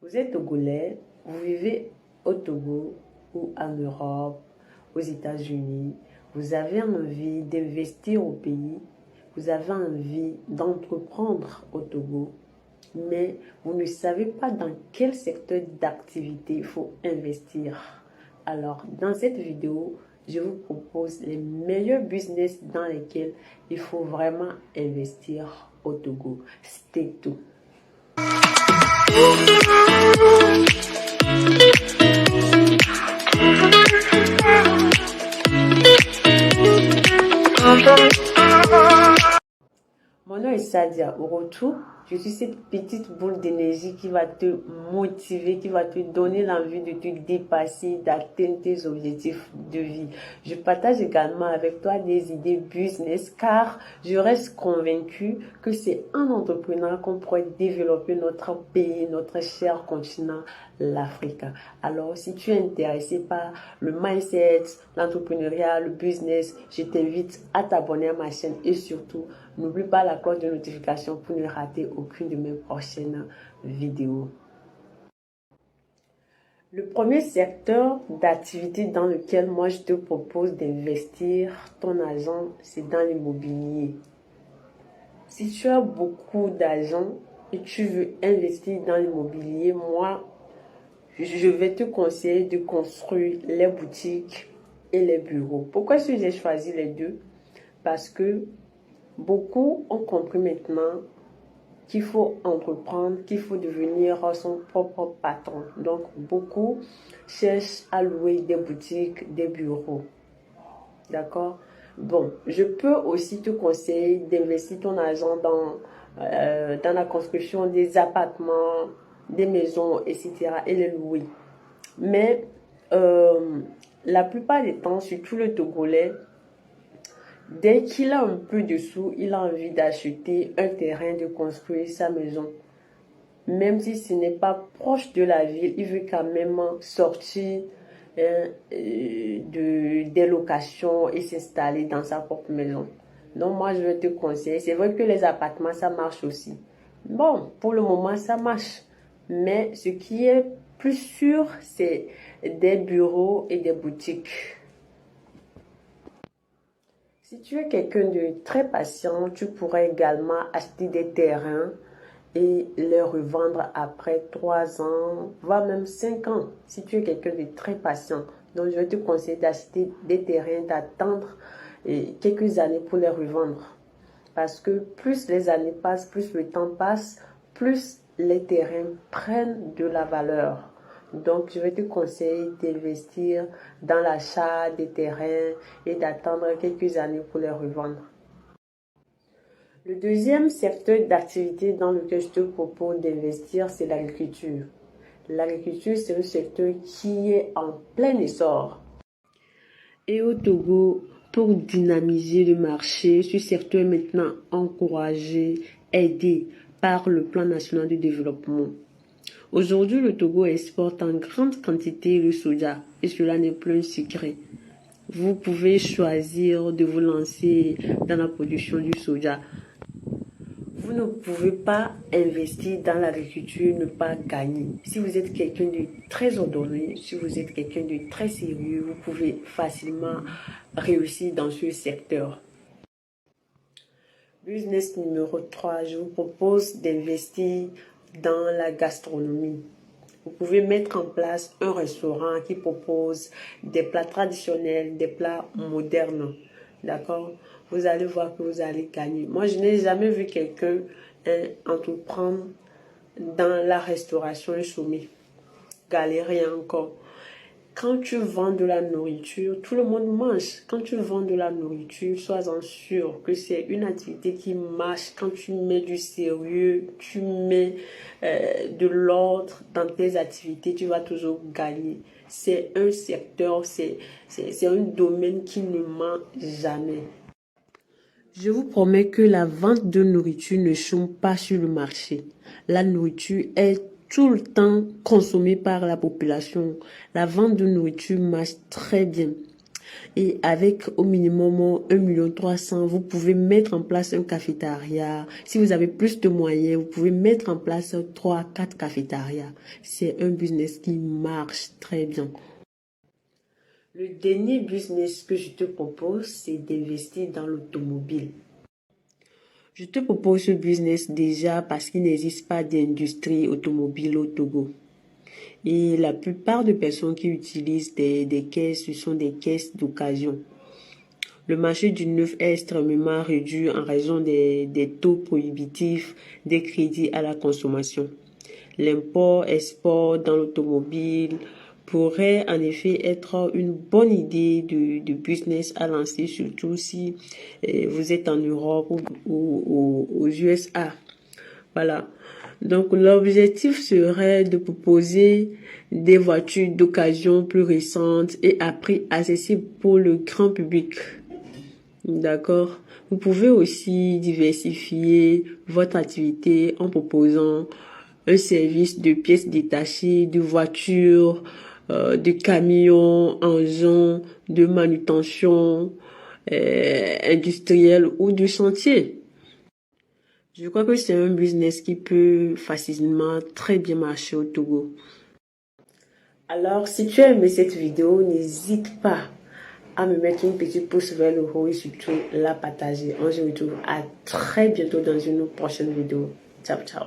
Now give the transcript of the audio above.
Vous êtes Togolais, vous vivez au Togo ou en Europe, aux États-Unis, vous avez envie d'investir au pays, vous avez envie d'entreprendre au Togo, mais vous ne savez pas dans quel secteur d'activité il faut investir. Alors, dans cette vidéo, je vous propose les meilleurs business dans lesquels il faut vraiment investir au Togo. Stay tuned. Mon nom est Sadia. Au retour, je suis cette petite boule d'énergie qui va te motiver, qui va te donner l'envie de te dépasser, d'atteindre tes objectifs de vie. Je partage également avec toi des idées business car je reste convaincue que c'est en entreprenant qu'on pourrait développer notre pays, notre cher continent, l'Afrique. Alors, si tu es intéressé par le mindset, l'entrepreneuriat, le business, je t'invite à t'abonner à ma chaîne et surtout, n'oublie pas la cloche de notification pour ne rater aucune de mes prochaines vidéos. Le premier secteur d'activité dans lequel moi je te propose d'investir ton argent, c'est dans l'immobilier. Si tu as beaucoup d'argent et tu veux investir dans l'immobilier, moi, je vais te conseiller de construire les boutiques et les bureaux. Pourquoi est-ce que j'ai choisi les deux? Parce que beaucoup ont compris maintenant qu'il faut entreprendre, qu'il faut devenir son propre patron. Donc, beaucoup cherchent à louer des boutiques, des bureaux. D'accord? Bon, je peux aussi te conseiller d'investir ton argent dans la construction des appartements, des maisons, etc. et les louer. Mais la plupart des temps, surtout le Togolais, dès qu'il a un peu de sous, il a envie d'acheter un terrain, de construire sa maison. Même si ce n'est pas proche de la ville, il veut quand même sortir des locations et s'installer dans sa propre maison. Donc moi, je vais te conseiller. C'est vrai que les appartements, ça marche aussi. Bon, pour le moment, ça marche. Mais ce qui est plus sûr, c'est des bureaux et des boutiques. Si tu es quelqu'un de très patient, tu pourrais également acheter des terrains et les revendre après 3 ans, voire même 5 ans, si tu es quelqu'un de très patient. Donc, je vais te conseiller d'acheter des terrains, d'attendre quelques années pour les revendre. Parce que plus les années passent, plus le temps passe, plus les terrains prennent de la valeur. Donc, je vais te conseiller d'investir dans l'achat des terrains et d'attendre quelques années pour les revendre. Le deuxième secteur d'activité dans lequel je te propose d'investir, c'est l'agriculture. L'agriculture, c'est un secteur qui est en plein essor. Et au Togo, pour dynamiser le marché, ce secteur est maintenant encouragé, aidé par le Plan national de développement. Aujourd'hui, le Togo exporte en grande quantité le soja et cela n'est plus un secret. Vous pouvez choisir de vous lancer dans la production du soja. Vous ne pouvez pas investir dans l'agriculture, ne pas gagner. Si vous êtes quelqu'un de très ordonné, si vous êtes quelqu'un de très sérieux, vous pouvez facilement réussir dans ce secteur. Business numéro 3, je vous propose d'investir dans la gastronomie. Vous pouvez mettre en place un restaurant qui propose des plats traditionnels, des plats modernes. D'accord? Vous allez voir que vous allez gagner. Moi, je n'ai jamais vu quelqu'un entreprendre dans la restauration et chômer. Galérer encore. Quand tu vends de la nourriture, tout le monde mange. Quand tu vends de la nourriture, sois-en sûr que c'est une activité qui marche. Quand tu mets du sérieux, tu mets de l'ordre dans tes activités, tu vas toujours gagner. C'est un secteur, c'est un domaine qui ne ment jamais. Je vous promets que la vente de nourriture ne chôme pas sur le marché. La nourriture est tout le temps consommée par la population. La vente de nourriture marche très bien. Et avec au minimum 1,3 million, vous pouvez mettre en place un cafétéria. Si vous avez plus de moyens, vous pouvez mettre en place 3 à 4 cafétérias. C'est un business qui marche très bien. Le dernier business que je te propose, c'est d'investir dans l'automobile. Je te propose ce business déjà parce qu'il n'existe pas d'industrie automobile au Togo. Et la plupart des personnes qui utilisent des caisses, ce sont des caisses d'occasion. Le marché du neuf est extrêmement réduit en raison des taux prohibitifs des crédits à la consommation. L'import-export dans l'automobile pourrait en effet être une bonne idée de business à lancer, surtout si vous êtes en Europe ou aux USA. Voilà. Donc, l'objectif serait de proposer des voitures d'occasion plus récentes et à prix accessible pour le grand public. D'accord. Vous pouvez aussi diversifier votre activité en proposant un service de pièces détachées, de voitures, de camions, engins, de manutention industrielle ou de chantier. Je crois que c'est un business qui peut facilement très bien marcher au Togo. Alors, si tu as aimé cette vidéo, n'hésite pas à me mettre une petite pouce vers le haut et surtout la partager. On se retrouve à très bientôt dans une prochaine vidéo. Ciao, ciao.